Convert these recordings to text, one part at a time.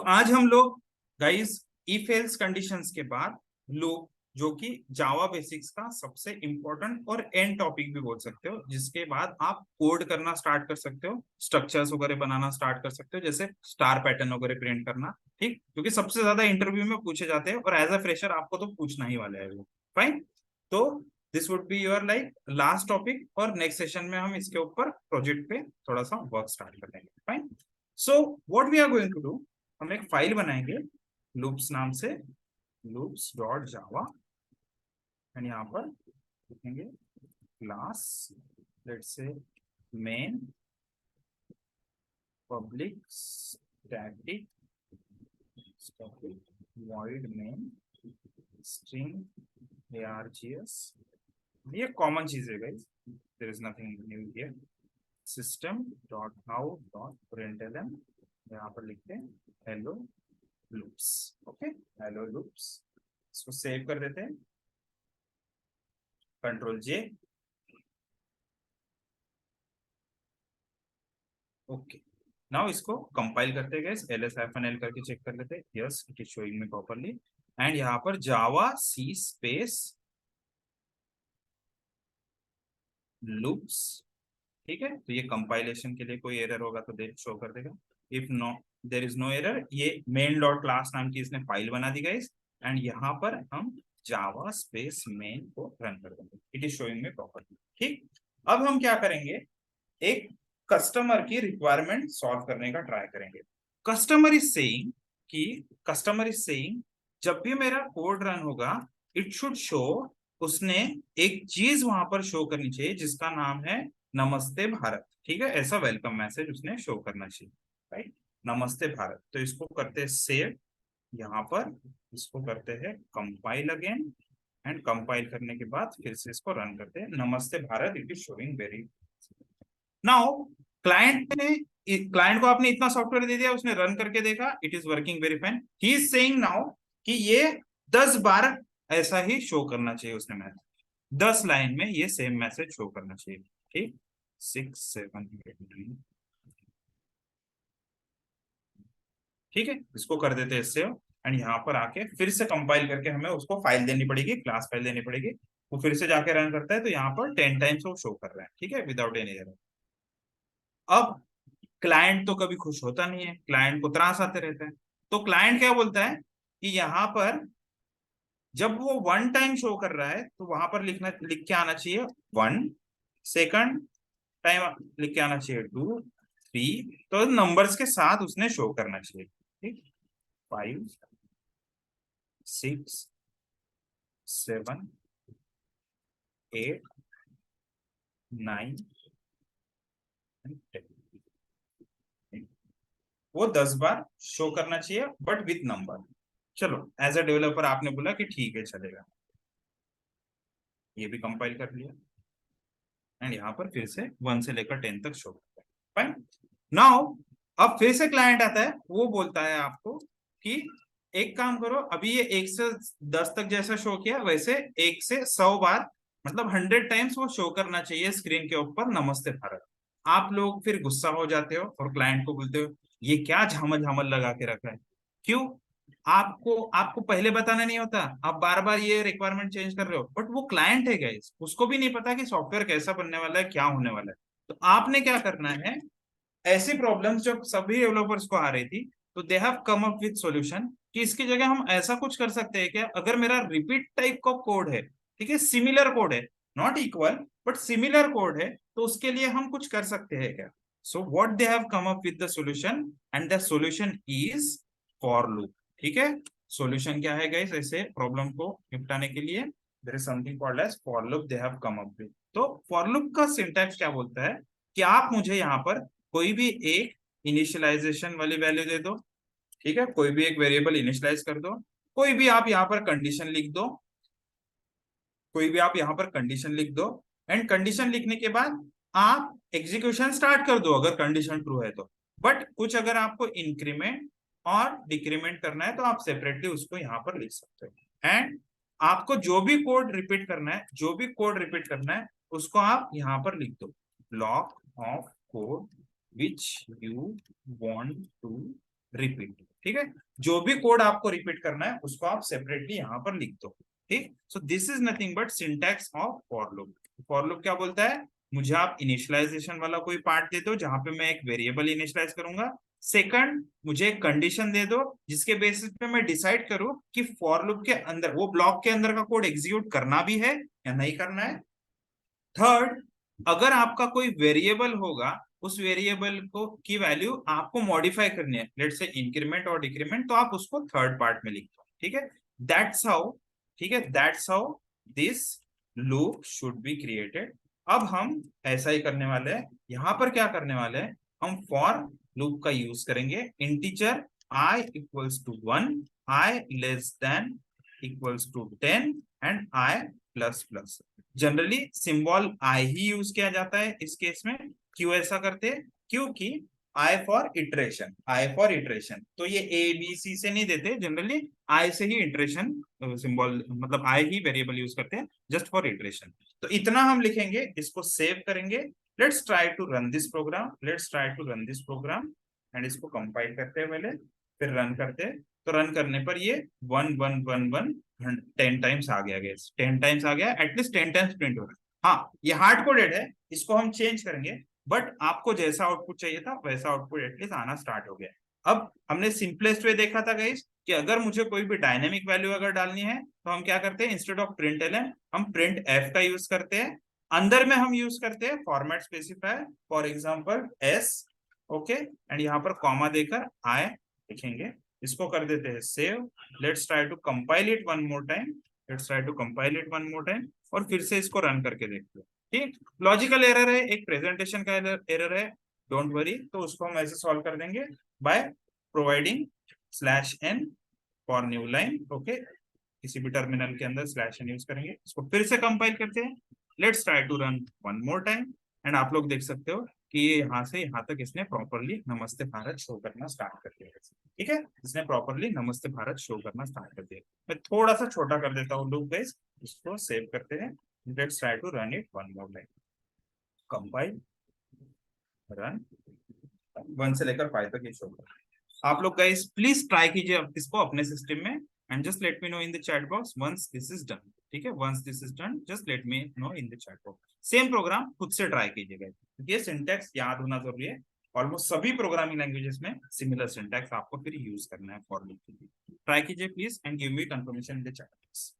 तो आज हम लोग गाइस इफ एल्स कंडीशंस के बाद लूप, जो कि जावा बेसिक्स का सबसे इंपॉर्टेंट और एंड टॉपिक भी बोल सकते हो, जिसके बाद आप कोड करना स्टार्ट कर सकते हो, स्ट्रक्चर्स वगैरह बनाना स्टार्ट कर सकते हो, जैसे स्टार पैटर्न वगैरह प्रिंट करना। ठीक, क्योंकि सबसे ज्यादा इंटरव्यू में पूछे जाते हैं और एज अ फ्रेशर आपको तो पूछना ही वाला है वो। फाइन, तो this would be your like last topic, और नेक्स्ट सेशन में हम इसके ऊपर प्रोजेक्ट पे थोड़ा सा वर्क स्टार्ट कर लेंगे। Fine, so what we are going to do, हम एक फाइल बनाएंगे लूप्स नाम से, लूप्स डॉट जावा, एंड यहाँ पर लिखेंगे class, let's say main public static void main string args। ये कॉमन चीज है guys, there is nothing new here. System dot out dot println, यहाँ पर लिखते हैं hello loops. Okay, hello loops, इसको सेव कर देते हैं, कंट्रोल जे। ओके, नाउ इसको कंपाइल करते हैं गाइस, ls-l करके चेक कर लेते हैं। Yes, it is showing me properly. And यहाँ पर जावा सी स्पेस लूप्स। ठीक है, तो ये कंपाइलेशन के लिए कोई एरर होगा तो दे शो कर देगा। If no, there is no error, ये मेन डॉट क्लास नाम की इसने फाइल बना दी गाइस, एंड यहाँ पर हम जावा स्पेस मेन को रन कर देंगे। इट इज शोइंग में प्रॉपर्ली। ठीक, अब हम क्या करेंगे, एक कस्टमर की रिक्वायरमेंट सॉल्व करने का ट्राई करेंगे। कस्टमर इज सेइंग जब भी मेरा कोड रन होगा, इट शुड शो, उसने एक चीज वहां पर शो करनी चाहिए जिसका नाम है नमस्ते भारत। ठीक है, ऐसा वेलकम मैसेज उसने शो करना चाहिए, राइट, नमस्ते भारत। तो इसको करते हैं सेव, यहाँ पर इसको करते हैं कंपाइल अगेन, एंड कंपाइल करने के बाद फिर से इसको रन करते हैं, नमस्ते Bharat, it is showing very. Now client को आपने इतना सॉफ्टवेयर दे दिया, उसने रन करके देखा, it is working very fine. He is saying now कि ये 10 बार ऐसा ही शो करना चाहिए, उसने मैसेज 10 लाइन में ये सेम मैसेज शो करना चाहिए। ठीक, 6 7 8 9, ठीक है, इसको कर देते हैं सेव, एंड यहाँ पर आके फिर से कंपाइल करके हमें उसको फाइल देनी पड़ेगी, क्लास फाइल देनी पड़ेगी। वो फिर से जाके रन करता है तो यहाँ पर 10 टाइम्स वो शो कर रहा है। ठीक है, विदाउट एनी एरर। अब क्लाइंट तो कभी खुश होता नहीं है, क्लाइंट को त्रास आते रहता है। तो क्लाइंट क्या बोलता है कि यहाँ पर जब वो 1 टाइम शो कर रहा है तो वहां पर लिख के आना चाहिए 1, सेकंड टाइम लिख के आना चाहिए 2 3, तो नंबर्स के साथ उसने शो करना चाहिए। ठीक, 5 6 7 8 9 10, वो 10 बार शो करना चाहिए, बट विथ नंबर। चलो, एज अ डेवलपर आपने बोला कि ठीक है चलेगा, ये भी कंपाइल कर लिया, एंड यहाँ पर फिर से 1 से लेकर 10 तक शो करता है। फाइन, नाउ अब फिर से क्लाइंट आता है, वो बोलता है आपको कि एक काम करो, अभी ये 1 से 10 तक जैसा शो किया, वैसे 1 से 100 बार, मतलब 100 टाइम्स वो शो करना चाहिए स्क्रीन के ऊपर नमस्ते भारत। आप लोग फिर गुस्सा हो जाते हो और क्लाइंट को बोलते हो ये क्या झामल झामल लगा के रखा है। क्यों? आपको आपको पहले बताना नहीं होता, आप बार बार ये रिक्वायरमेंट चेंज कर रहे हो। बट वो क्लाइंट है गाइस, उसको भी नहीं पता कि सॉफ्टवेयर कैसा बनने वाला है, क्या होने वाला है। तो आपने क्या करना है, ऐसी प्रॉब्लम्स जब सभी डेवलपर्स को आ रही थी, तो दे have come up with solution कि इसकी जगह हम ऐसा कुछ कर सकते हैं क्या, अगर मेरा रिपीट टाइप का कोड है, ठीक है, सिमिलर कोड है, not equal but similar code है, तो उसके लिए हम कुछ कर सकते हैं क्या। So what they have come up with the solution, and the solution is for loop. ठीक है, सॉल्यूशन क्या है गाइस, ऐसे प्रॉब्लम को निपटाने के लिए there is something called as for loop they have come up with. तो फॉर लूप का सिंटैक्स क्या बोलता है कि आप मुझे यहाँ पर कोई भी एक इनिशियलाइजेशन वाली वैल्यू दे दो, ठीक है, कोई भी एक वेरिएबल इनिशियलाइज कर दो, कोई भी आप यहाँ पर कंडीशन लिख दो, कोई भी आप यहाँ पर कंडीशन लिख दो, एंड कंडीशन लिखने के बाद आप एग्जीक्यूशन स्टार्ट कर दो अगर कंडीशन ट्रू है तो। बट कुछ अगर आपको इंक्रीमेंट और डिक्रीमेंट करना है तो आप सेपरेटली उसको यहाँ पर लिख सकते हो। एंड आपको जो भी कोड रिपीट करना है, जो भी कोड रिपीट करना है, उसको आप यहाँ पर लिख दो, block of code which you want to repeat. ठीक है, जो भी कोड आपको रिपीट करना है उसको आप सेपरेटली यहाँ पर लिख दो। ठीक, so this is nothing but syntax of for loop. For loop क्या बोलता है, मुझे आप इनिशियलाइजेशन वाला कोई पार्ट दे दो जहां पे मैं एक वेरिएबल इनिशियलाइज करूंगा। सेकंड, मुझे एक कंडीशन दे दो जिसके बेसिस पे मैं डिसाइड करूं कि फॉर लूप के अंदर वो ब्लॉक के अंदर का कोड एग्जीक्यूट करना भी है या नहीं करना है। थर्ड, अगर आपका कोई वेरिएबल होगा, उस वेरिएबल को की वैल्यू आपको मॉडिफाई करनी है, लेट्स से इंक्रीमेंट और डिक्रीमेंट, तो आप उसको थर्ड पार्ट में लिखो। ठीक है, दैट्स हाउ, ठीक है, that's how this loop should be created. अब हम ऐसा ही करने वाले हैं, यहां पर क्या करने वाले हैं, हम फॉर लूप का यूज करेंगे। Integer i equals to 1, i less than equals to 10 and i plus plus. Generally symbol I ही यूज किया जाता है इस केस में। क्यों ऐसा करते हैं, क्योंकि I for iteration, I for iteration, तो ये ए बी सी से नहीं देते, जनरली आई से ही इटरेशन सिंबल, मतलब आई ही वेरिएबल यूज करते हैं जस्ट फॉर इटरेशन। तो इतना हम लिखेंगे, इसको सेव करेंगे। Let's try to run this program, let's try to run this program and इसको कंपाइल करते हैं पहले, फिर रन करते हैं। तो रन करने पर ये 1 1 1 1 10 टाइम्स आ गया, गैस 10 टाइम्स आ गया, एटलीस्ट 10 टाइम्स प्रिंट हो रहा है। हाँ, ये हार्ड कोडेड है, इसको हम चेंज करेंगे, बट आपको जैसा आउटपुट चाहिए था वैसा आउटपुट एटलीस्ट आना स्टार्ट हो गया। अब हमने सिंपलेस्ट वे देखा था गाइस कि अगर मुझे कोई भी डायनेमिक वैल्यू अगर डालनी है तो हम क्या करते हैं, इंस्टेड ऑफ प्रिंट एलएन हम प्रिंट एफ का यूज करते हैं। अंदर में हम यूज करते हैं format specifier, for example S, okay, and यहाँ पर कॉमा देकर आई लिखेंगे। इसको कर देते हैं save. Let's try to compile it one more time, let's try to compile it one more time, और फिर से इसको रन करके देखते हैं। ठीक, लॉजिकल एरर है, एक प्रेजेंटेशन का एरर है, डोंट वरी, तो उसको हम ऐसे सॉल्व कर देंगे by providing slash N for new line. Okay, किसी भी टर्मिनल के अंदर स्लैश एन यूज करेंगे। इसको फिर से कंपाइल करते हैं, let's try to run one more time, and आप लोग देख सकते हो कि ये यहाँ से यहाँ तक इसने प्रॉपरली नमस्ते भारत शो करना स्टार्ट कर दिया। ठीक है, इसने प्रॉपरली नमस्ते भारत शो करना स्टार्ट कर दिया। मैं थोड़ा सा छोटा कर देता हूँ लूप गाइस, इसको सेव करते हैं। Let's try to run it one more time, compile, run, 1 से लेकर 5 तक ये शो कर। आप लोग गाइस प्लीज ट्राई कीजिए इसको अपने सिस्टम में, and just let me know in the chat box once this is done. ठीक है, once this is done just let me know in the chat box. Same program खुद से try कीजिएगा, क्योंकि ये सिंटैक्स याद होना जरूरी है। ऑलमोस्ट सभी प्रोग्रामिंग लैंग्वेजेस में सिमिलर सिंटैक्स आपको फिर यूज करना है फॉर लूप के लिए। ट्राई कीजिए please and give me confirmation in the chat box.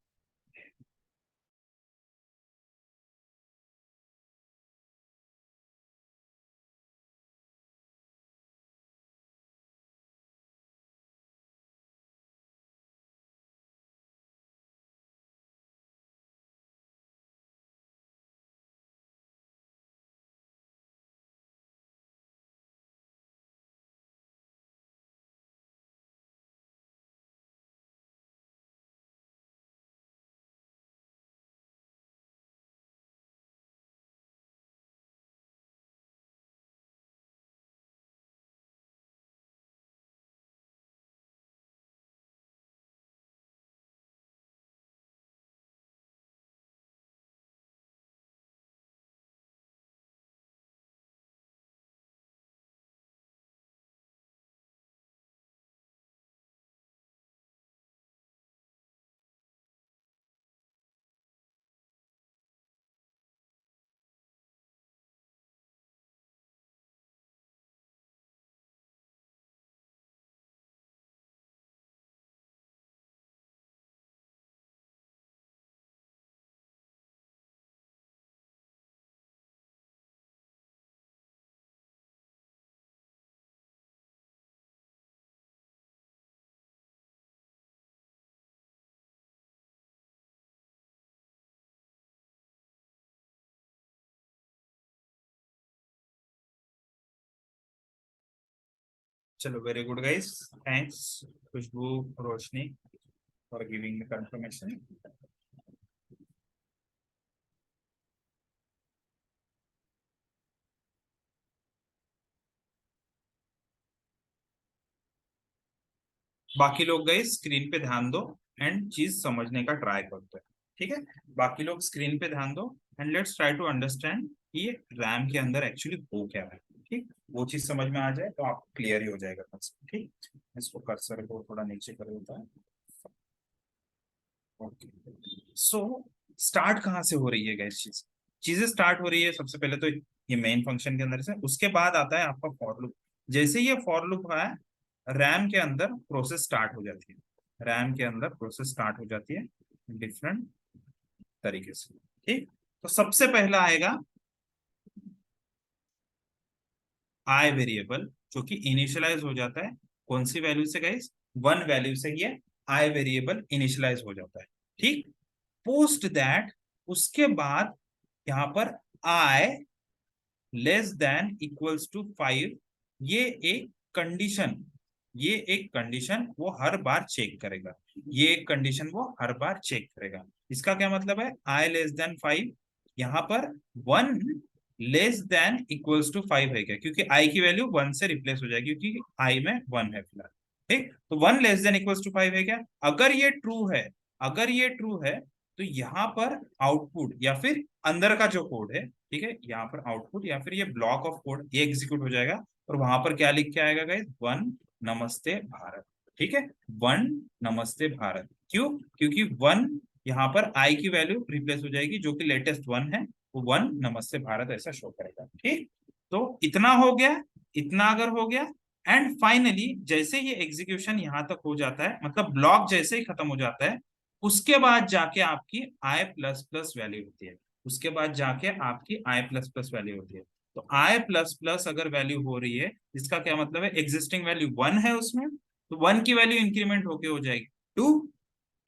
चलो, very good guys, thanks Khushboo, Roshni for giving the confirmation. बाकी लोग गए स्क्रीन पे ध्यान दो एंड चीज समझने का ट्राई करते हैं। ठीक है, बाकी लोग स्क्रीन पे ध्यान दो and let's try to understand ये रैम के अंदर एक्चुअली हो क्या है। ठीक, वो चीज समझ में आ जाए तो आप क्लियर ही हो जाएगा concept, ठीक। इसको कर्सर को थोड़ा नीचे कर देता है। ओके, सो स्टार्ट कहाँ से हो रही है गैस, चीजें स्टार्ट हो रही है सबसे पहले तो ये मेन फंक्शन के अंदर से, उसके बाद आता है आपका फॉर लूप। जैसे ये फॉर लूप है, रैम के अंदर प्रोसेस स्टार्ट हो जाती है, रैम के अंदर प्रोसेस स्टार्ट हो जाती है डिफरेंट तरीके से, ठीक। तो सबसे पहला आएगा आई वेरिएबल, जो कि इनिशियलाइज हो जाता है कौन सी वैल्यू से गाइस, 1 वैल्यू से ये आई वेरिएबल इनिशियलाइज हो जाता है, ठीक। पोस्ट दैट, उसके बाद यहाँ पर आई लेस देन इक्वल्स टू 5, ये एक कंडीशन, ये एक कंडीशन वो हर बार चेक करेगा, ये एक कंडीशन वो हर बार चेक करेगा। इसका क्या मतलब है, आई लेस देन 5, यहाँ पर 1 लेस देन इक्वल्स टू 5 है क्या, क्योंकि आई की वैल्यू 1 से रिप्लेस हो जाएगी, क्योंकि आई में 1 है फिलहाल, ठीक। तो 1 लेस देन इक्वल्स टू 5 है क्या, अगर ये ट्रू है, अगर ये ट्रू है तो यहाँ पर आउटपुट या फिर अंदर का जो कोड है, ठीक है, यहाँ पर आउटपुट या फिर ये ब्लॉक ऑफ कोड ये एग्जीक्यूट हो जाएगा, और वहां पर क्या लिख के आएगा गाइस, 1 नमस्ते भारत, ठीक है, 1 नमस्ते भारत। क्यों, क्योंकि 1 यहाँ पर आई की वैल्यू रिप्लेस हो जाएगी, जो कि लेटेस्ट 1 है, वो 1 नमस्ते भारत ऐसा शो करेगा, ठीक। तो इतना हो गया, इतना अगर हो गया, एंड फाइनली जैसे ये एग्जीक्यूशन यहाँ तक हो जाता है, मतलब ब्लॉक जैसे ही खत्म हो जाता है, उसके बाद जाके आपकी आई प्लस प्लस वैल्यू होती है, उसके बाद जाके आपकी आई प्लस प्लस वैल्यू होती है। तो आई प्लस प्लस अगर वैल्यू हो रही है, इसका क्या मतलब है, एग्जिस्टिंग वैल्यू 1 है उसमें, तो 1 की वैल्यू इंक्रीमेंट होके हो जाएगी 2,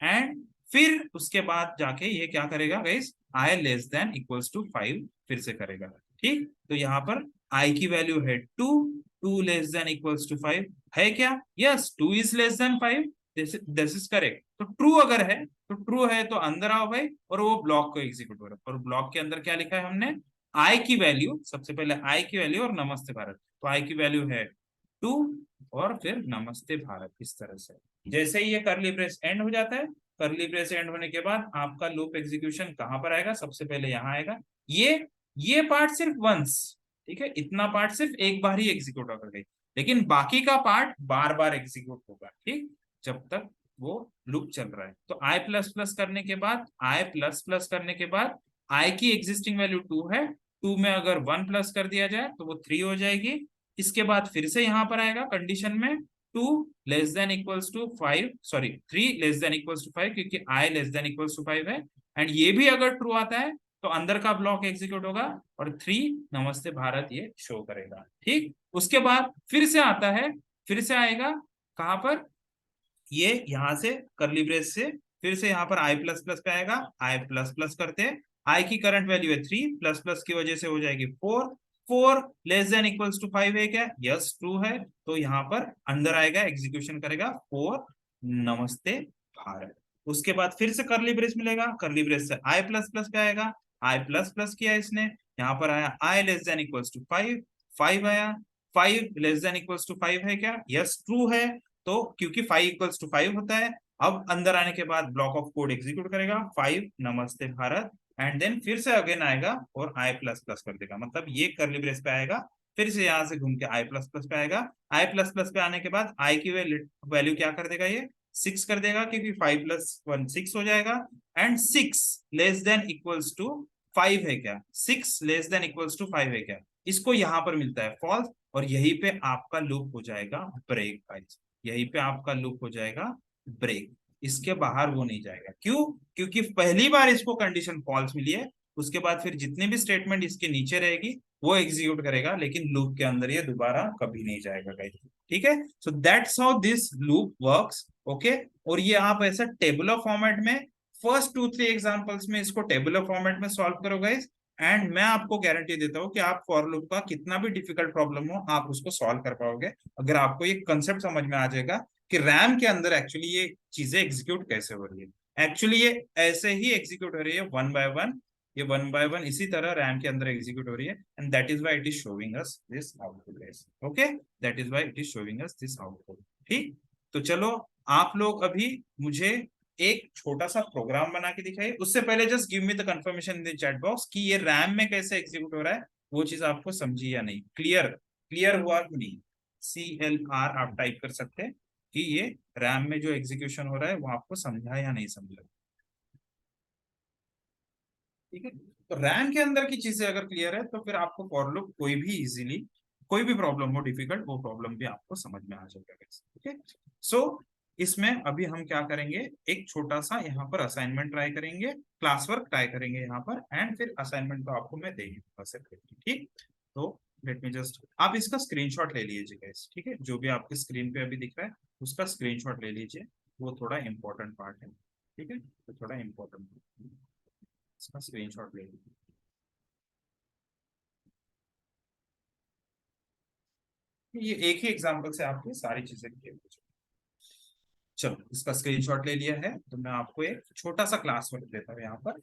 एंड फिर उसके बाद जाके ये क्या करेगा guys, I less than equals to 5 फिर से करेगा, ठीक। तो यहाँ पर आई की वैल्यू है 2, 2 लेस देन इक्वल्स टू 5 है क्या, yes 2 is less than 5, this is correct. तो ट्रू अगर है, तो ट्रू है तो अंदर आओ भाई, और वो ब्लॉक को एग्जीक्यूट करो, और ब्लॉक के अंदर क्या लिखा है हमने, आई की वैल्यू, सबसे पहले आई की वैल्यू और नमस्ते भारत, तो आई की वैल्यू है 2 और फिर नमस्ते भारत, इस तरह से। जैसे ही ये करली ब्रेस एंड हो जाता है, करली ब्रेस एंड होने के बाद आपका लूप एग्जीक्यूशन कहां पर आएगा, सबसे पहले यहां आएगा, ये पार्ट सिर्फ वंस, ठीक है, इतना पार्ट सिर्फ एक बार ही एग्जीक्यूट होगा गई, लेकिन बाकी का पार्ट बार बार एग्जीक्यूट होगा, ठीक, जब तक वो लूप चल रहा है। तो आई प्लस प्लस करने के बाद, आई प्लस प्लस करने के बाद आई की एग्जिस्टिंग वैल्यू 2 है, 2 में अगर 1 प्लस कर दिया जाए तो वो 3 हो जाएगी। इसके बाद फिर से यहां पर आएगा कंडीशन में 2 less than equals to 5, sorry 3 less than equals to 5, क्योंकि I less than equals to 5 है, एंड ये भी अगर ट्रू आता है तो अंदर का ब्लॉक एग्जीक्यूट होगा और 3 नमस्ते भारत ये शो करेगा, ठीक। उसके बाद फिर से आता है, फिर से आएगा कहां पर, ये यहां से करली ब्रेस से फिर से यहाँ पर आई प्लस प्लस पे आएगा, आई प्लस प्लस करते हैं, आई की करंट वैल्यू है 3, प्लस प्लस की वजह से हो जाएगी 4, 4 लेस देन इक्वल्स टू 5 है क्या, यस ट्रू है, तो यहाँ पर अंदर आएगा एग्जीक्यूशन करेगा 4 नमस्ते भारत। उसके बाद फिर से करली ब्रेस मिलेगा, करली ब्रेस से आई प्लस प्लस पे आएगा, आई प्लस प्लस किया इसने, यहाँ पर आया आई लेस देन इक्वल्स टू 5, 5 आया, 5 लेस देन इक्वल्स टू 5 है क्या, यस ट्रू है, तो क्योंकि 5 इक्वल्स टू 5 होता है, अब अंदर आने के बाद ब्लॉक ऑफ कोड एग्जीक्यूट करेगा 5 नमस्ते भारत, एंड देन फिर से अगेन आएगा और आई प्लस प्लस कर देगा, मतलब ये करली ब्रेस पे आएगा, फिर से यहां से घूम के आई प्लस प्लस पे आएगा, आई प्लस प्लस पे आने के बाद आई की वैल्यू क्या कर देगा, ये 6 कर देगा, क्योंकि 5 प्लस 1 6 हो जाएगा, and 6 less than equals to 5 है क्या, 6 लेस देन इक्वल्स टू 5 है क्या, इसको यहां पर मिलता है फॉल्स, और यही पे आपका लूप हो जाएगा ब्रेक गाइस, यहीं पे आपका लूप हो जाएगा ब्रेक, इसके बाहर वो नहीं जाएगा। क्यों, क्योंकि पहली बार इसको कंडीशन फॉल्स मिली है, उसके बाद फिर जितने भी स्टेटमेंट इसके नीचे रहेगी वो एग्जीक्यूट करेगा, लेकिन लूप के अंदर ये दोबारा कभी नहीं जाएगा गाइस, ठीक है। सो that's how this loop works, okay. और ये आप ऐसा टेबुलर फॉर्मेट में फर्स्ट 2-3 एग्जांपल्स में इसको टेबुलर फॉर्मेट में सॉल्व करो गाइस, एंड मैं आपको गारंटी देता हूं कि आप फॉर लूप का कितना भी डिफिकल्ट प्रॉब्लम हो आप उसको सॉल्व कर पाओगे, अगर आपको ये कंसेप्ट समझ में आ जाएगा कि रैम के अंदर एक्चुअली ये चीजें एग्जीक्यूट कैसे हो रही है। एक्चुअली ये ऐसे ही एग्जीक्यूट हो रही है 1 बाय 1, ये 1 बाय 1 इसी तरह रैम के अंदर एग्जीक्यूट हो रही है, and that is why it is showing us this output guys, okay, that is why it is showing us this output, ठीक। तो चलो आप लोग अभी मुझे एक छोटा सा प्रोग्राम बना के दिखाइए, उससे पहले just give me the confirmation in the chat box कि ये रैम में कैसे एग्जीक्यूट हो रहा है, वो चीज आपको समझी या नहीं, क्लियर। क्लियर हुआ कि नहीं? CLR आप टाइप कर सकते हैं कि ये रैम में जो एग्जीक्यूशन हो रहा है वो आपको समझा या नहीं समझा। ठीक है, तो रैम के अंदर की चीजें अगर क्लियर है तो फिर आपको फॉर लूप कोई भी इजीली, कोई भी प्रॉब्लम हो डिफिकल्ट, वो प्रॉब्लम भी आपको समझ में आ जाएगा। ठीक है, सो इसमें अभी हम क्या करेंगे, एक छोटा सा यहाँ पर असाइनमेंट ट्राई करेंगे, क्लास वर्क ट्राई करेंगे यहाँ पर, एंड फिर असाइनमेंट तो आपको मैं दे दूंगा सेपरेटली। ठीक, तो लेट मी जस्ट, आप इसका स्क्रीनशॉट ले लीजिएगा इस, ठीक है, जो भी आपके स्क्रीन पे अभी दिख रहा है उसका स्क्रीनशॉट ले लीजिए, वो थोड़ा इंपॉर्टेंट पार्ट है। ठीक है, तो थोड़ा इंपॉर्टेंट, इसका स्क्रीनशॉट ले लीजिए। ये एक ही एग्जांपल से आपको सारी चीजें क्लियर हो जाएगी। चलो, इसका स्क्रीनशॉट ले लिया है तो मैं आपको एक छोटा सा क्लास वर्क देता हूँ यहाँ पर।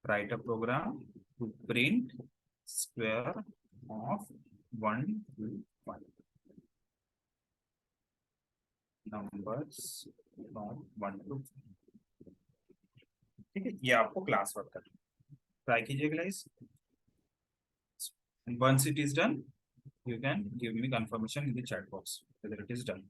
Write a program to print square of 1 to 5 numbers from 1 to 5। ठीक है, ये आपको क्लास वर्क करना है, ट्राई कीजिएगा guys. Once it is done, you can give me confirmation in the chat box whether it is done.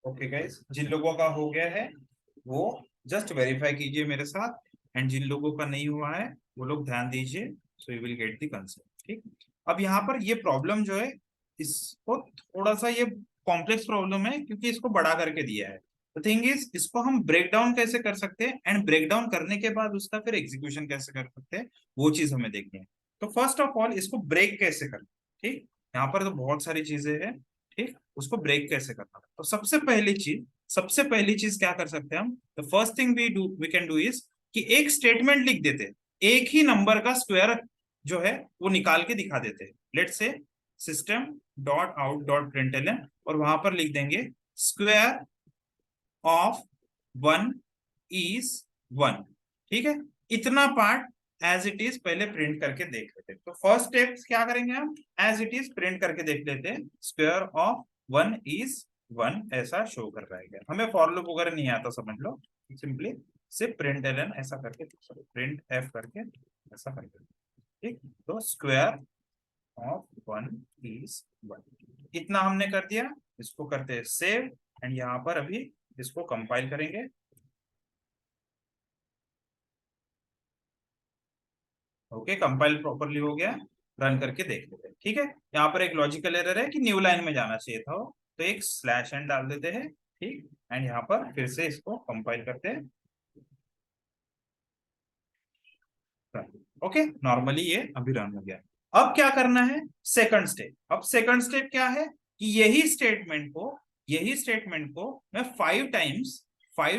Okay guys, जिन लोगों का हो गया है वो जस्ट वेरीफाई कीजिए मेरे साथ, एंड जिन लोगों का नहीं हुआ है वो लोग ध्यान दीजिए, so you will get the concept. ठीक, अब यहाँ पर ये प्रॉब्लम जो है, इसको थोड़ा सा ये कॉम्प्लेक्स प्रॉब्लम है क्योंकि इसको बड़ा करके दिया है। द थिंग इज, इसको हम ब्रेक डाउन कैसे कर सकते हैं, एंड ब्रेक डाउन करने के बाद उसका फिर एग्जीक्यूशन कैसे कर सकते हैं, वो चीज हमें देखनी है। तो फर्स्ट ऑफ ऑल इसको ब्रेक कैसे करना है। ठीक, यहाँ पर तो बहुत सारी चीजें हैं। ठीक, उसको ब्रेक कैसे करना है, तो सबसे पहली चीज क्या कर सकते हैं हम, the first thing we can do is कि एक स्टेटमेंट लिख देते हैं, एक ही नंबर का स्क्वायर जो है वो निकाल के दिखा देते हैं। लेट से system dot out dot println, और वहां पर लिख देंगे स्क्वायर ऑफ 1 is 1। ठीक है, इतना पार्ट एज इट इज पहले प्रिंट करके देख लेते हैं। तो फर्स्ट स्टेप क्या करेंगे हम, एज इट इज प्रिंट करके देख लेते हैं, स्क्वायर ऑफ 1 is 1 ऐसा शो कर रहा है। हमें फॉर लूप वगैरह नहीं आता, समझ लो, सिंपली सिर्फ प्रिंट एलन ऐसा करके, प्रिंट एफ करके ऐसा करके। ठीक, तो स्क्वायर ऑफ 1 इज 1। इतना हमने कर दिया। इसको करते हैं सेव एंड यहाँ पर अभी इसको कंपाइल करेंगे। ओके, कंपाइल प्रॉपरली हो गया। रन करके देख लेते हैं। ठीक है, यहाँ पर एक लॉजिकल एरर है कि न्यू लाइन में जाना चाहिए था वो, तो एक स्लैश एंड डाल देते हैं। ठीक, एंड यहाँ पर फिर से इसको कंपाइल करते हैं। ओके, नॉर्मली ये अभी रन हो गया। अब क्या करना है, सेकंड स्टेप। अब सेकंड स्टेप क्या है कि यही स्टेटमेंट को मैं 5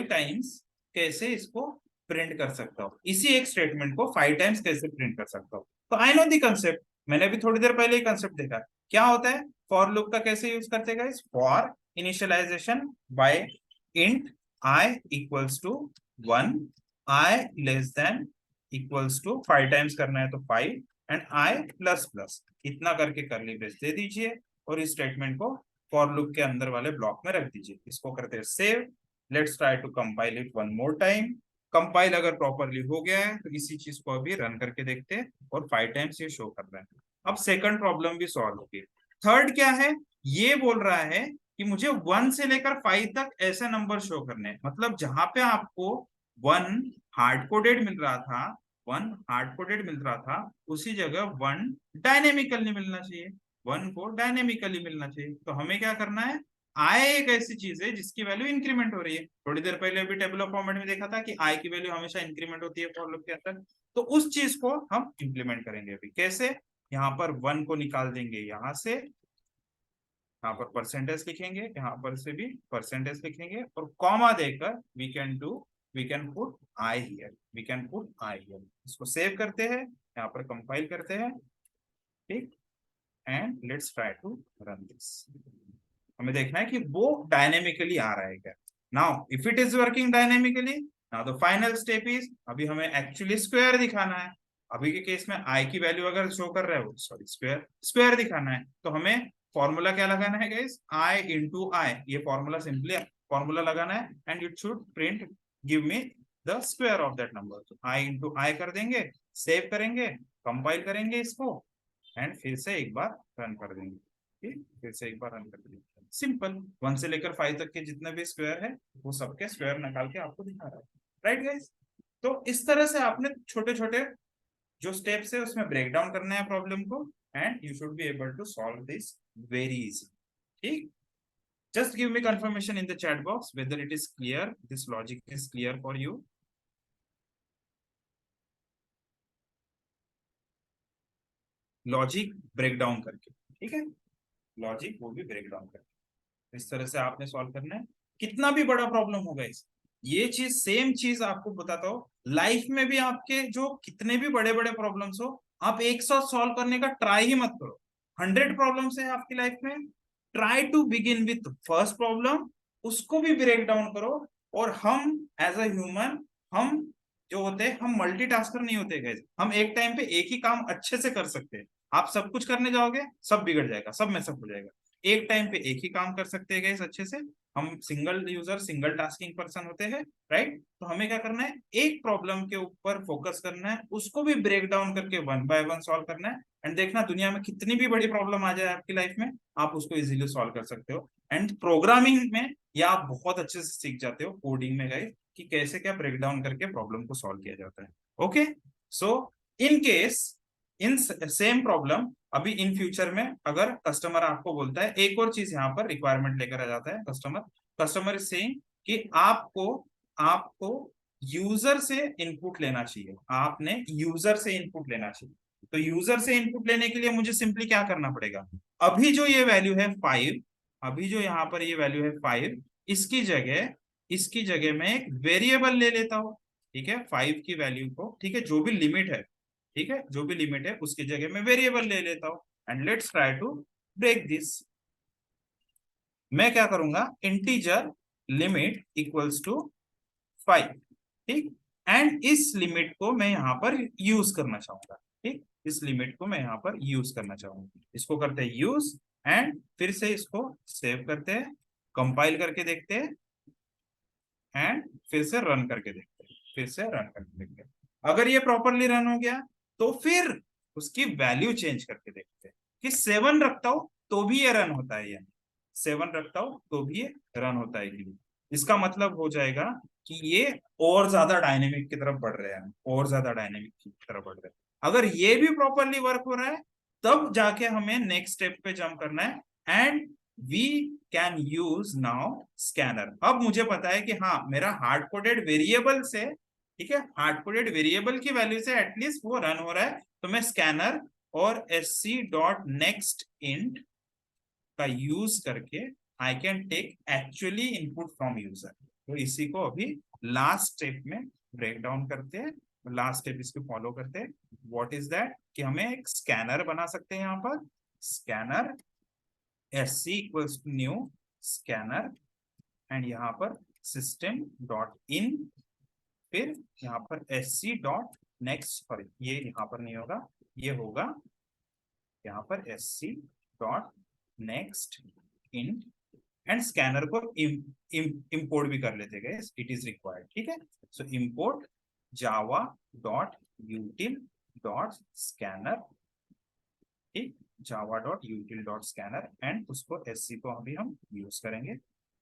टाइम्स कैसे इसको प्रिंट कर सकता हूँ, इसी एक स्टेटमेंट को 5 टाइम्स कैसे प्रिंट कर सकता हूँ। तो आई नो दी कंसेप्ट, मैंने अभी थोड़ी देर पहले ही कंसेप्ट देखा। क्या होता है, फॉर लूप का कैसे यूज करते हैं guys, for initialization by int I equals to 1, I less than equals to 5 times करना है तो 5 एंड आई प्लस प्लस, इतना करके करली ब्रेस दे दीजिए और इस स्टेटमेंट को फॉर लूप के अंदर वाले ब्लॉक में रख दीजिए। इसको करते हैं save. Let's try to compile it one more time. Compile अगर प्रॉपरली हो गया है तो इसी चीज को अभी रन करके देखते हैं और 5 टाइम्स ये शो कर रहा है। अब सेकंड प्रॉब्लम भी सॉल्व होगी। थर्ड क्या है, ये बोल रहा है कि मुझे 1 से लेकर 5 तक ऐसे नंबर शो करने हैं। मतलब जहां पे आपको 1 हार्ड कोडेड मिल रहा था, 1 हार्ड कोडेड मिल रहा था, उसी जगह 1 डायनेमिकली मिलना चाहिए। 1 को डायनेमिकली मिलना चाहिए। तो हमें क्या करना है, आई एक ऐसी चीज है जिसकी वैल्यू इंक्रीमेंट हो रही है। थोड़ी देर पहले अभी टेबल ऑफ फॉर्मेट में देखा था कि आई की वैल्यू हमेशा इंक्रीमेंट होती है फॉर लूप के अंदर। तो उस चीज को हम इंप्लीमेंट करेंगे अभी। कैसे, यहाँ पर 1 को निकाल देंगे यहाँ से, यहाँ पर परसेंटेज लिखेंगे, यहाँ पर से भी परसेंटेज लिखेंगे और कॉमा देकर we can put I here, we can put I here. इसको सेव करते हैं, यहाँ पर कंपाइल करते हैं। ठीक, and let's try to run this. हमें देखना है कि वो डायनेमिकली आ रहा है क्या। Now if it is working dynamically, now the final step is, अभी हमें एक्चुअली स्क्वायर दिखाना है। अभी के केस में आई की वैल्यू अगर शो कर रहा है, सॉरी स्क्वायर स्क्वायर दिखाना है, तो हमें फॉर्मूला क्या लगाना है गाइस, आई इंटू आई। ये फॉर्मूला सिंपली फॉर्मूला लगाना है and it should print give me the square of that number. तो आई इंटू आई कर देंगे, सेव करेंगे, कंपाइल करेंगे इसको एंड फिर से एक बार रन कर देंगे। ठीक, फिर से एक बार रन कर देंगे। सिंपल, 1 से लेकर 5 तक के जितने भी स्क्वायर है वो सबके स्क्वायर निकाल के आपको दिखा रहा है। राइट गाइस, तो इस तरह से आपने छोटे छोटे जो स्टेप्स है उसमें ब्रेक डाउन करना है प्रॉब्लम को and you should be able to solve this very easy. ठीक, just give me confirmation in the chat box whether it is clear, this logic is clear for you. Logic break down करके, ठीक है, logic वो भी break down करके इस तरह से आपने सॉल्व करना है। कितना भी बड़ा प्रॉब्लम होगा इस, ये चीज सेम चीज आपको बताता हूँ, लाइफ में भी आपके जो कितने भी बड़े बड़े प्रॉब्लम्स हो, आप एक साथ सॉल्व करने का ट्राई ही मत करो। 100 प्रॉब्लम्स है आपकी लाइफ में, try to begin with first problem, उसको भी ब्रेक डाउन करो। और हम एज अ ह्यूमन, हम जो होते हैं, हम मल्टीटास्कर नहीं होते guys। हम एक टाइम पे एक ही काम अच्छे से कर सकते हैं। आप सब कुछ करने जाओगे, सब बिगड़ जाएगा, सब मैसअप हो जाएगा। एक टाइम पे एक ही काम कर सकते हैं गाइस अच्छे से। हम single user, single tasking person होते हैं। राइट, तो हमें क्या करना है, एक प्रॉब्लम के ऊपर फोकस करना है, उसको भी ब्रेक डाउन करके 1 बाय 1 सॉल्व करना है। एंड देखना दुनिया में कितनी भी बड़ी प्रॉब्लम आ जाए आपकी लाइफ में, आप उसको इजीली सॉल्व कर सकते हो। एंड प्रोग्रामिंग में या आप बहुत अच्छे से सीख जाते हो कोडिंग में गाइस कि कैसे क्या ब्रेक डाउन करके प्रॉब्लम को सॉल्व किया जाता है। Okay, so in case, in same problem अभी इन फ्यूचर में अगर कस्टमर आपको बोलता है, एक और चीज यहाँ पर रिक्वायरमेंट लेकर आ जाता है कस्टमर, कस्टमर इज सेइंग कि आपको आपको यूजर से इनपुट लेना चाहिए, आपने यूजर से इनपुट लेना चाहिए। तो यूजर से इनपुट लेने के लिए मुझे सिंपली क्या करना पड़ेगा, अभी जो ये वैल्यू है 5, अभी जो यहाँ पर ये वैल्यू है 5, इसकी जगह मैं एक वेरिएबल ले लेता हूँ। ठीक है, 5 की वैल्यू को, ठीक है, जो भी लिमिट है, ठीक है, जो भी लिमिट है उसकी जगह मैं वेरिएबल ले लेता हूं। And let's try to break this. मैं क्या करूंगा, इंटीजर लिमिट इक्वल्स टू 5। ठीक, एंड इस लिमिट को मैं यहां पर यूज करना चाहूंगा। ठीक, इस लिमिट को मैं यहां पर यूज करना चाहूंगा। इसको करते हैं यूज एंड फिर से इसको सेव करते हैं, कंपाइल करके देखते हैं एंड फिर से रन करके देखते हैं, फिर से रन करके देखते हैं। अगर ये प्रॉपरली रन हो गया तो फिर उसकी वैल्यू चेंज करके देखते हैं। कि 7 रखता हूं तो भी ये रन होता है, 7 रखता हूं तो भी ये रन होता है कि नहीं। इसका मतलब हो जाएगा कि ये और ज्यादा डायनेमिक की तरफ बढ़ रहे हैं, और ज्यादा डायनेमिक की तरफ बढ़ रहे हैं। अगर ये भी प्रॉपरली वर्क हो रहा है तब जाके हमें नेक्स्ट स्टेप पे जंप करना है, and we can use now scanner. अब मुझे पता है कि हाँ मेरा हार्ड कोडेड वेरिएबल से, ठीक है, हार्ड कोडेड वेरिएबल की वैल्यू से एटलीस्ट वो रन हो रहा है, तो मैं स्कैनर और sc डॉट नेक्स्ट इंट का यूज करके I can take actually input from user. तो इसी को अभी लास्ट स्टेप में ब्रेक डाउन करते हैं, लास्ट स्टेप इसको फॉलो करते हैं। व्हाट इज दैट, कि हमें एक स्कैनर बना सकते हैं यहाँ पर, scanner sc equals to new scanner, and यहाँ पर सिस्टम डॉट इन, फिर यहाँ पर sc डॉट नेक्स्ट, सॉरी ये यहाँ पर नहीं होगा, ये होगा यहाँ पर sc dot next in, and scanner को इंपोर्ट भी कर लेते गए, इट इज रिक्वायर्ड, ठीक है। So import Java dot util dot scanner, ठीक, Java dot util dot scanner, and उसको sc को अभी हम यूज करेंगे,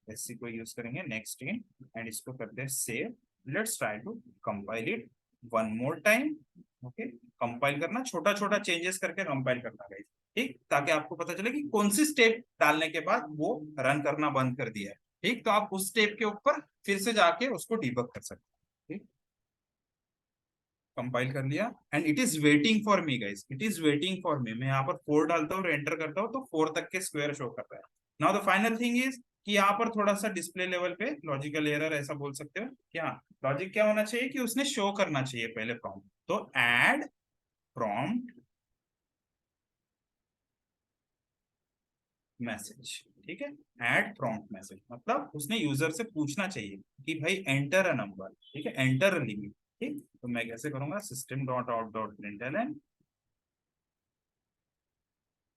sc को यूज करेंगे नेक्स्ट इन, एंड इसको करते हैं save. Let's try to compile it one more time. Okay, compile करना, छोटा छोटा चेंजेस करके कंपाइल करना गाइस, ठीक, ताकि आपको पता चले कि कौन सी स्टेप डालने के बाद वो रन करना बंद कर दिया है, ठीक, तो आप उस स्टेप के ऊपर फिर से जाके उसको डिबग कर सकते हैं, ठीक। कंपाइल कर लिया and it is waiting for me guys, it is waiting for me. मैं यहाँ पर 4 डालता हूँ और एंटर करता हूँ तो 4 तक के स्क्वायर शो कर रहा है। Now the final thing is कि यहाँ पर थोड़ा सा डिस्प्ले लेवल पे लॉजिकल एरर ऐसा बोल सकते हो, क्या लॉजिक क्या होना चाहिए कि उसने शो करना चाहिए पहले प्रॉम्प्ट, तो एड प्रॉम्प्ट मैसेज, ठीक है, एड प्रॉम्प्ट मैसेज मतलब उसने यूजर से पूछना चाहिए कि भाई एंटर अ नंबर, ठीक है, एंटर अ लिमिट, ठीक। तो मैं कैसे करूंगा, system dot out dot println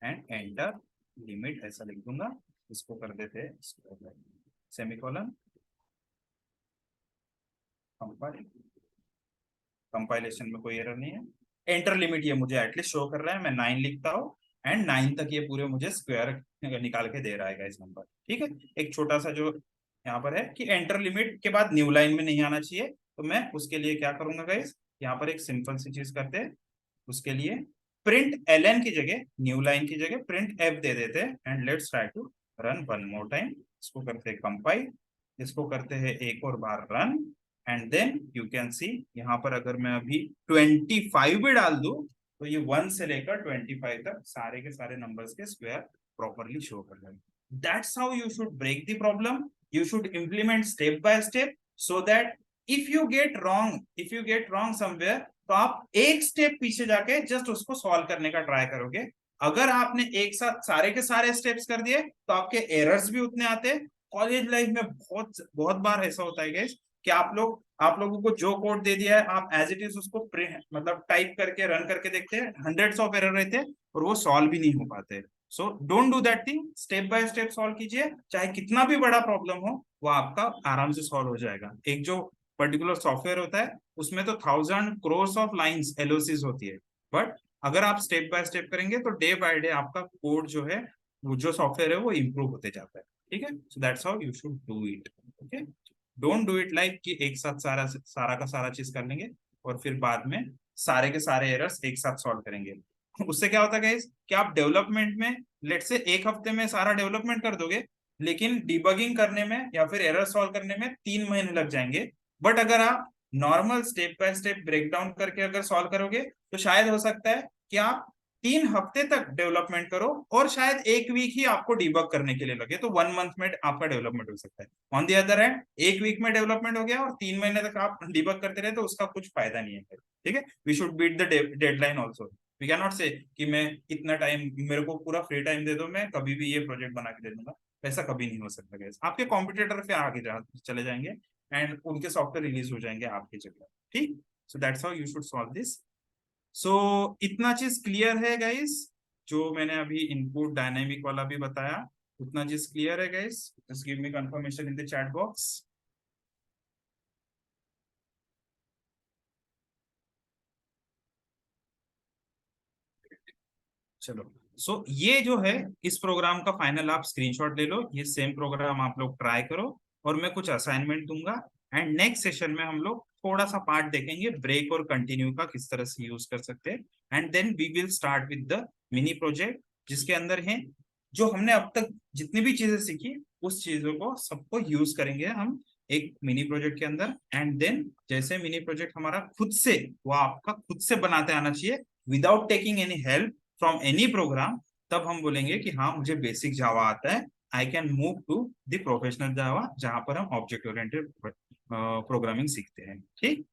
and enter limit ऐसा लिख दूंगा, इसको कर देते हैं सेमीकोलन, कंपाइल, कंपाइलेशन में कोई एरर नहीं है, एंटर लिमिट ये मुझे एटलीस्ट शो कर रहा है, मैं 9 लिखता हूँ एंड 9 तक ये पूरे मुझे स्क्वायर निकाल के दे रहा है इस नंबर, ठीक है। एक छोटा सा जो यहाँ पर है कि एंटर लिमिट के बाद न्यू लाइन में नहीं आना चाहिए, तो मैं उसके लिए क्या करूंगा गाइस, यहाँ पर एक सिंपल सी चीज करते हैं, उसके लिए प्रिंट एलएन की जगह, न्यू लाइन की जगह प्रिंट एफ दे देते हैं, and let's try to run one more time. इसको करते हैं कंपाइल, इसको करते हैं एक और बार run, and then you can see यहाँ पर अगर मैं अभी 25 भी डाल दूं तो ये 1 से लेकर 25 तक सारे के सारे नंबर्स के स्क्वायर प्रॉपरली शो कर रहे हैं। That's how you should break the problem, you should implement step by step, so that if you get wrong somewhere, तो आप एक स्टेप पीछे जाके जस्ट उसको सॉल्व करने का ट्राई करोगे। अगर आपने एक साथ सारे के सारे स्टेप्स कर दिए तो आपके एरर्स भी उतने आते हैं। कॉलेज लाइफ में बहुत बहुत बार ऐसा होता है गाइस कि आप लोगों को जो कोड दे दिया है आप एज इट इज उसको प्रिंट मतलब टाइप करके रन करके देखते हैं, हंड्रेड्स ऑफ एरर रहते हैं और वो सॉल्व भी नहीं हो पाते। So don't do that thing, step by step solve कीजिए, चाहे कितना भी बड़ा प्रॉब्लम हो वो आपका आराम से सॉल्व हो जाएगा। एक जो पर्टिकुलर सॉफ्टवेयर होता है उसमें तो 1000 crores ऑफ लाइंस एलओसीज होती है, बट अगर आप स्टेप बाय स्टेप करेंगे तो डे बाय डे आपका कोड जो है, वो जो सॉफ्टवेयर है वो इम्प्रूव होते जाता है, ठीक है। सो that's how you should do it, okay. Don't do it like कि एक साथ सारा सारा का सारा चीज कर लेंगे और फिर बाद में सारे के सारे एरर्स एक साथ सॉल्व करेंगे। उससे क्या होता है गाइस कि आप डेवलपमेंट में लेट से एक हफ्ते में सारा डेवलपमेंट कर दोगे, लेकिन डिबगिंग करने में या फिर एरर सॉल्व करने में 3 महीने लग जाएंगे। बट अगर आप normal step by step break down करके अगर सॉल्व करोगे तो शायद हो सकता है कि आप 3 हफ्ते तक डेवलपमेंट करो और शायद एक वीक ही आपको डिबग करने के लिए लगे, तो 1 मंथ में आपका डेवलपमेंट हो सकता है। ऑन दी अदर हैंड एक वीक में डेवलपमेंट हो गया और 3 महीने तक आप डिबग करते रहे तो उसका कुछ फायदा नहीं है, ठीक है। We should beat the deadline also, we can not say कि मैं इतना टाइम, मेरे को पूरा फ्री टाइम दे दो, मैं कभी भी ये प्रोजेक्ट बना के दे दूंगा, ऐसा कभी नहीं हो सकता guys। आपके कॉम्पिटिटर फिर आगे चले जाएंगे एंड उनके सॉफ्टवेयर रिलीज हो जाएंगे आपकी जगह, ठीक। So that's how you should solve this. So इतना चीज क्लियर है गाइस, जो मैंने अभी इनपुट डायनेमिक वाला भी बताया, उतना चीज क्लियर है guys, just give me confirmation in the chat box. चलो, सो ये जो है इस प्रोग्राम का फाइनल आप स्क्रीनशॉट ले लो, ये सेम प्रोग्राम आप लोग ट्राई करो और मैं कुछ असाइनमेंट दूंगा। एंड नेक्स्ट सेशन में हम लोग थोड़ा सा पार्ट देखेंगे ब्रेक और कंटिन्यू का किस तरह से यूज कर सकते हैं। And then we will start with the mini project, जिसके अंदर है जो हमने अब तक जितनी भी चीजें सीखी उस चीजों को सबको यूज करेंगे हम एक मिनी प्रोजेक्ट के अंदर। एंड देन जैसे मिनी प्रोजेक्ट हमारा खुद से, वो आपका खुद से बनाते आना चाहिए without taking any help from any program, तब हम बोलेंगे कि हाँ मुझे बेसिक जावा आता है, I can move to the professional Java, जहां पर हम ऑब्जेक्ट ओरिएंटेड प्रोग्रामिंग सीखते हैं। ठीक,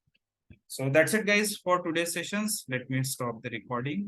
so that's it guys for today's sessions. Let me stop the recording.